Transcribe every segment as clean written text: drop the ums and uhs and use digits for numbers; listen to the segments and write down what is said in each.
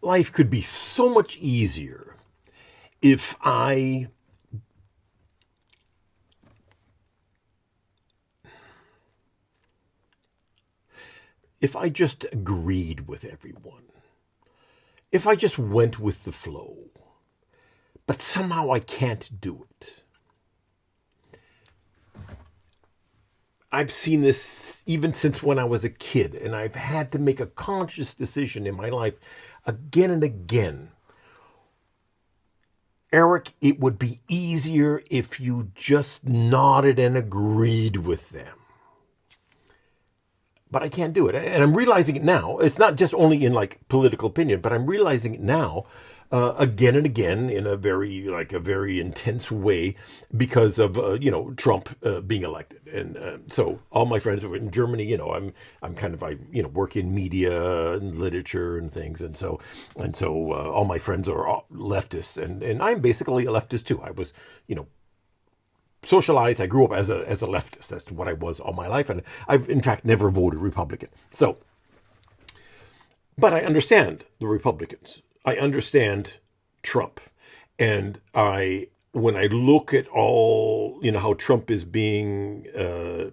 life could be so much easier if I just agreed with everyone, if I just went with the flow, but somehow I can't do it. I've seen this even since when I was a kid, and I've had to make a conscious decision in my life again and again. Eric, it would be easier if you just nodded and agreed with them. But I can't do it. And I'm realizing it now. It's not just only in like political opinion, but I'm realizing it now again and again in a very intense way because of Trump being elected. And so all my friends were in Germany. I'm kind of I work in media and literature and things, and so all my friends are leftists, and I'm basically a leftist too. I was socialized. I grew up as a leftist. That's what I was all my life, and I've in fact never voted Republican. So, but I understand the Republicans. I understand Trump, and when I look at all how Trump is being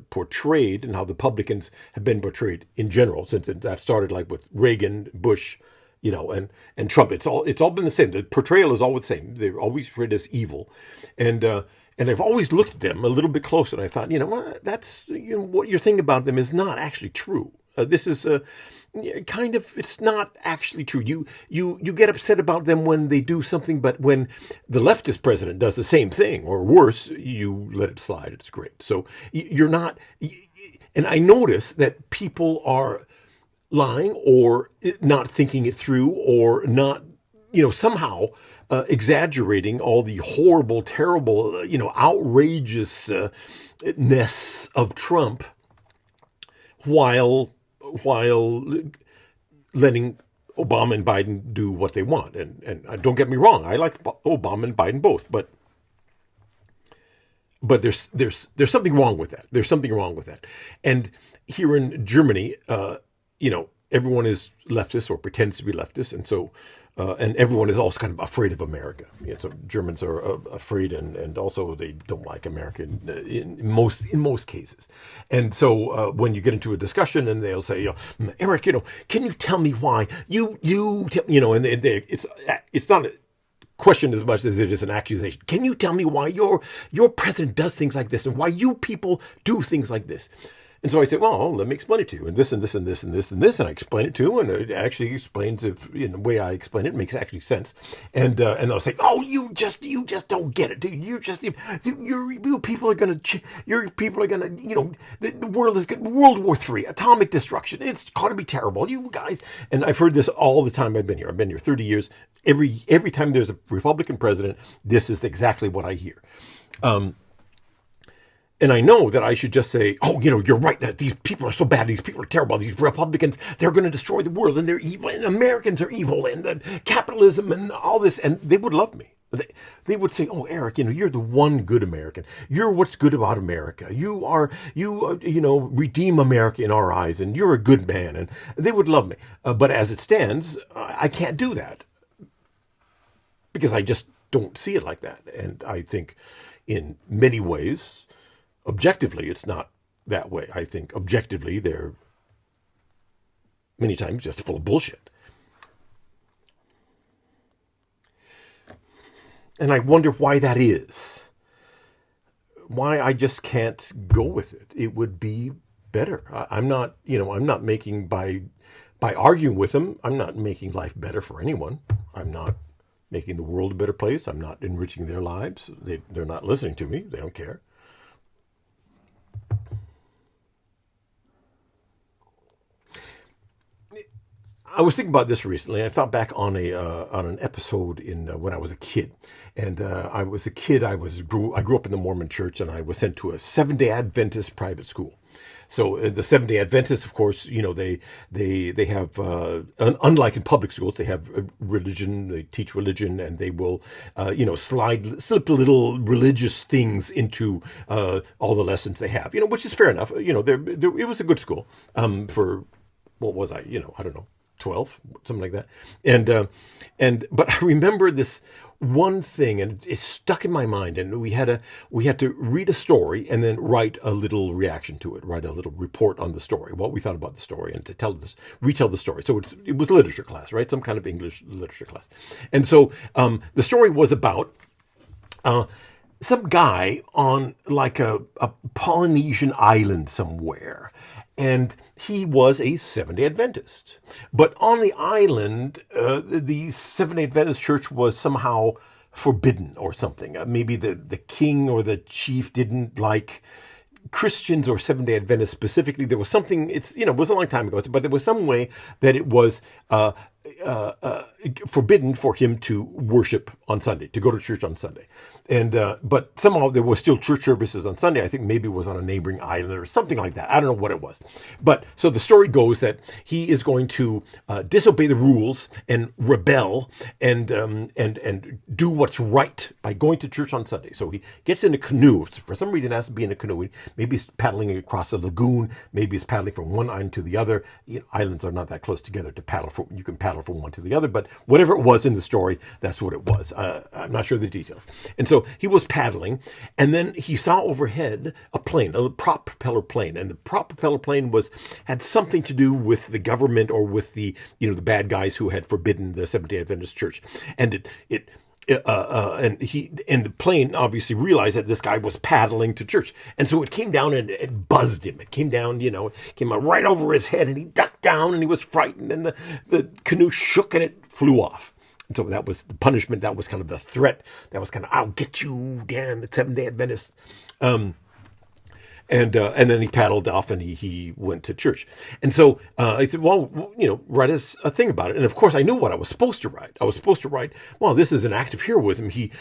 portrayed and how the Republicans have been portrayed in general since that started like with Reagan, Bush, and Trump. It's all been the same. The portrayal is always the same. They're always portrayed as evil, and I've always looked at them a little bit closer, and I thought, that's what you're thinking about them is not actually true. This is it's not actually true. You get upset about them when they do something, but when the leftist president does the same thing or worse, you let it slide. It's great. So you're not, and I notice that people are lying or not thinking it through or not, somehow exaggerating all the horrible, terrible, outrageousness of Trump while letting Obama and Biden do what they want. And don't get me wrong, I like Obama and Biden both, but there's something wrong with that. There's something wrong with that. And here in Germany, everyone is leftist or pretends to be leftist, and so and everyone is also kind of afraid of America. So Germans are afraid, and also they don't like America in most cases. And so when you get into a discussion, and they'll say, Eric, can you tell me why and it's not a question as much as it is an accusation. Can you tell me why your president does things like this, and why you people do things like this? And so I said, well, let me explain it to you. And this and this and this and this and this. And I explain it to you. And it actually explains it in the way I explain it. It makes actually sense. And they'll say, oh, you just don't get it, dude. You people are going to, the world is good. World War III, atomic destruction. It's got to be terrible. You guys. And I've heard this all the time I've been here. I've been here 30 years. Every time there's a Republican president, this is exactly what I hear. And I know that I should just say, oh, you're right, that these people are so bad, these people are terrible, these Republicans, they're going to destroy the world, and they're evil, and Americans are evil, and capitalism, and all this, and they would love me. They would say, oh, Eric, you're the one good American. You're what's good about America. You redeem America in our eyes, and you're a good man, and they would love me. But as it stands, I can't do that because I just don't see it like that. And I think in many ways, objectively, it's not that way. I think objectively, they're many times just full of bullshit. And I wonder why that is. Why I just can't go with it. It would be better. I'm not making by arguing with them, I'm not making life better for anyone. I'm not making the world a better place. I'm not enriching their lives. They're not listening to me. They don't care. I was thinking about this recently. I thought back on an episode in when I was a kid, and I was a kid. I grew up in the Mormon Church, and I was sent to a Seventh-day Adventist private school. So the Seventh-day Adventists, of course, they have unlike in public schools, they have religion. They teach religion, and they will slip little religious things into all the lessons they have. Which is fair enough. It was a good school for what was I don't know, 12, something like that. But I remember this one thing, and it stuck in my mind. And we had to read a story and then write a little reaction to it, write a little report on the story, what we thought about the story, and to retell the story. So it was literature class, right? Some kind of English literature class. And so the story was about some guy on like a Polynesian island somewhere. And he was a Seventh-day Adventist. But on the island, the Seventh-day Adventist church was somehow forbidden or something. Maybe the king or the chief didn't like Christians or Seventh-day Adventists specifically. There was something, it was a long time ago, but there was some way that it was forbidden for him to worship on Sunday, to go to church on Sunday. And but somehow there was still church services on Sunday. I think maybe it was on a neighboring island or something like that. I don't know what it was. But so the story goes that he is going to disobey the rules and rebel and do what's right by going to church on Sunday. So he gets in a canoe. For some reason, it has to be in a canoe. Maybe he's paddling across a lagoon. Maybe he's paddling from one island to the other. Islands are not that close together to paddle. You can paddle from one to the other. But whatever it was in the story, that's what it was. I'm not sure the details. And so he was paddling, and then he saw overhead a plane, a prop propeller plane, and the prop propeller plane had something to do with the government or with the the bad guys who had forbidden the Seventh-day Adventist church, and and the plane obviously realized that this guy was paddling to church, and so it came down and it buzzed him. It came down, came right over his head, and he ducked down, and he was frightened, and the canoe shook and it flew off. And so that was the punishment. That was kind of the threat. That was kind of, I'll get you, damn, the Seventh-day Adventist. And then he paddled off and he went to church. And so I said, well, write us a thing about it. And of course, I knew what I was supposed to write. I was supposed to write, well, this is an act of heroism. He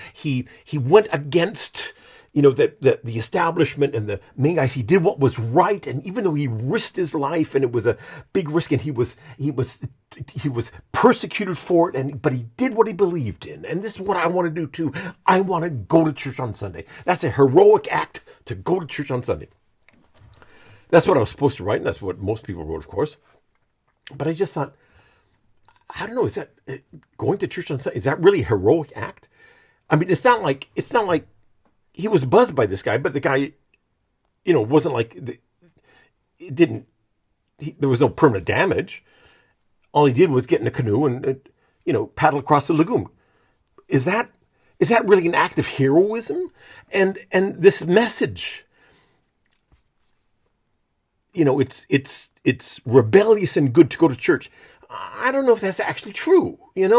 went against that the establishment and the main guys. He did what was right, and even though he risked his life, and it was a big risk, and he was persecuted for it, but he did what he believed in. And this is what I want to do too. I want to go to church on Sunday. That's a heroic act, to go to church on Sunday. That's what I was supposed to write, and that's what most people wrote, of course. But I just thought, I don't know, is that going to church on Sunday? Is that really a heroic act? I mean, it's not like he was buzzed by this guy, but the guy, wasn't like, there was no permanent damage. All he did was get in a canoe and, paddle across the lagoon. Is that really an act of heroism? And this message, it's rebellious and good to go to church. I don't know if that's actually true, and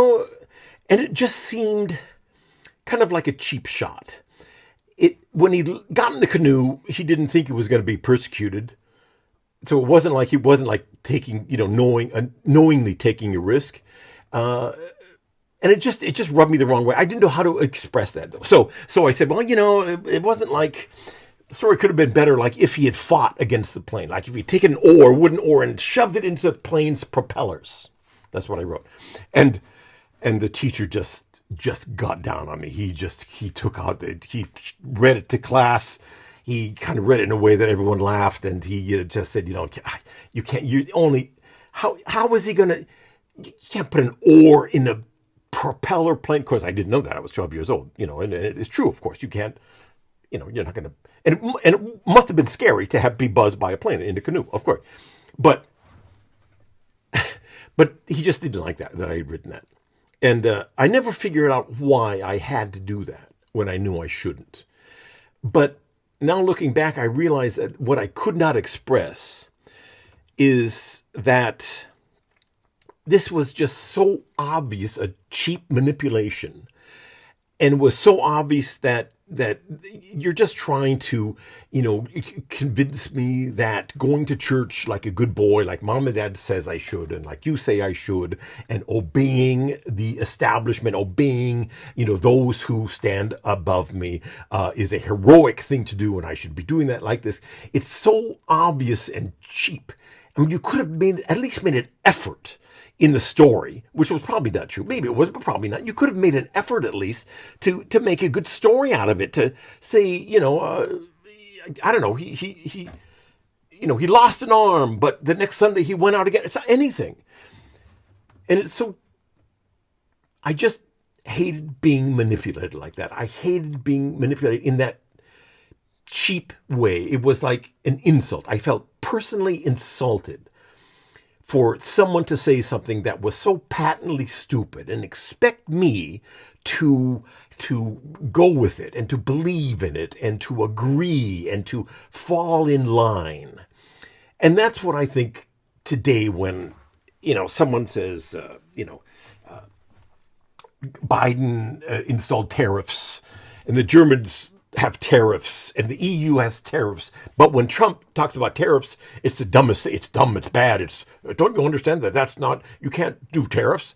it just seemed kind of like a cheap shot. When he got in the canoe, he didn't think he was going to be persecuted. So it wasn't like taking, knowingly taking a risk. And it just rubbed me the wrong way. I didn't know how to express that though. So I said, well, it wasn't like, the story could have been better like if he had fought against the plane. Like if he'd taken an wooden oar and shoved it into the plane's propellers. That's what I wrote. And the teacher just got down on me. He read it to class. He kind of read it in a way that everyone laughed, and he just said, how is he going to, you can't put an oar in a propeller plane. Of course, I didn't know that. I was 12 years old, and it is true, of course. You can't, you're not going to, and it must have been scary to be buzzed by a plane in a canoe, of course. But he just didn't like that I had written that. And I never figured out why I had to do that when I knew I shouldn't. But now looking back, I realized that what I could not express is that this was just so obvious a cheap manipulation, and was so obvious that you're just trying to, convince me that going to church like a good boy, like mom and dad says I should, and like you say I should, and obeying the establishment, obeying, those who stand above me, is a heroic thing to do, and I should be doing that like this. It's so obvious and cheap. I mean, you could have at least made an effort in the story, which was probably not true. Maybe it was, but probably not. You could have made an effort at least to make a good story out of it. To say, I don't know, he lost an arm, but the next Sunday he went out again. It's not anything. And it's so, I just hated being manipulated like that. I hated being manipulated in that cheap way. It was like an insult. I felt personally insulted for someone to say something that was so patently stupid and expect me to go with it and to believe in it and to agree and to fall in line. And that's what I think today when, someone says, Biden installed tariffs and the Germans have tariffs and the EU has tariffs. But when Trump talks about tariffs, it's the dumbest thing. It's dumb. It's bad. Don't you understand that you can't do tariffs?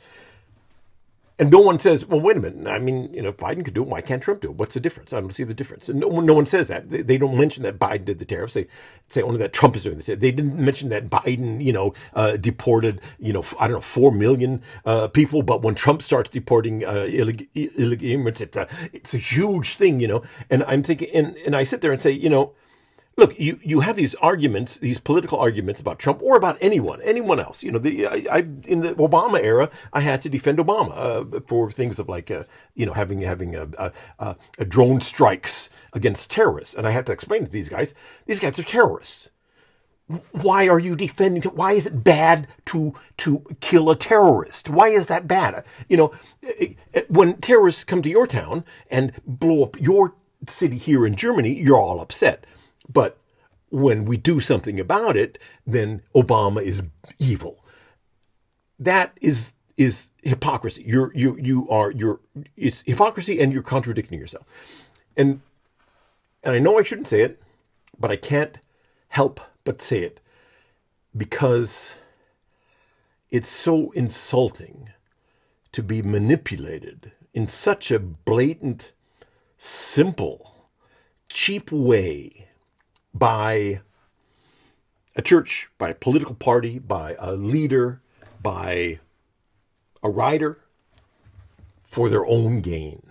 And no one says, well, wait a minute. I mean, if Biden could do it, why can't Trump do it? What's the difference? I don't see the difference. And no one says that. They don't mention that Biden did the tariffs. They say only that Trump is doing the tariffs. They didn't mention that Biden, deported, I don't know, 4 million people. But when Trump starts deporting illegal immigrants, it's a huge thing, And I'm thinking, and I sit there and say, look, you have these arguments, these political arguments about Trump or about anyone else. In the Obama era, I had to defend Obama for things of like, having a drone strikes against terrorists, and I had to explain to these guys are terrorists. Why are you defending? Why is it bad to kill a terrorist? Why is that bad? When terrorists come to your town and blow up your city here in Germany, you're all upset. But when we do something about it, then Obama is evil. That is hypocrisy. It's hypocrisy, and you're contradicting yourself. And I know I shouldn't say it, but I can't help but say it because it's so insulting to be manipulated in such a blatant, simple, cheap way by a church, by a political party, by a leader, by a writer for their own gain.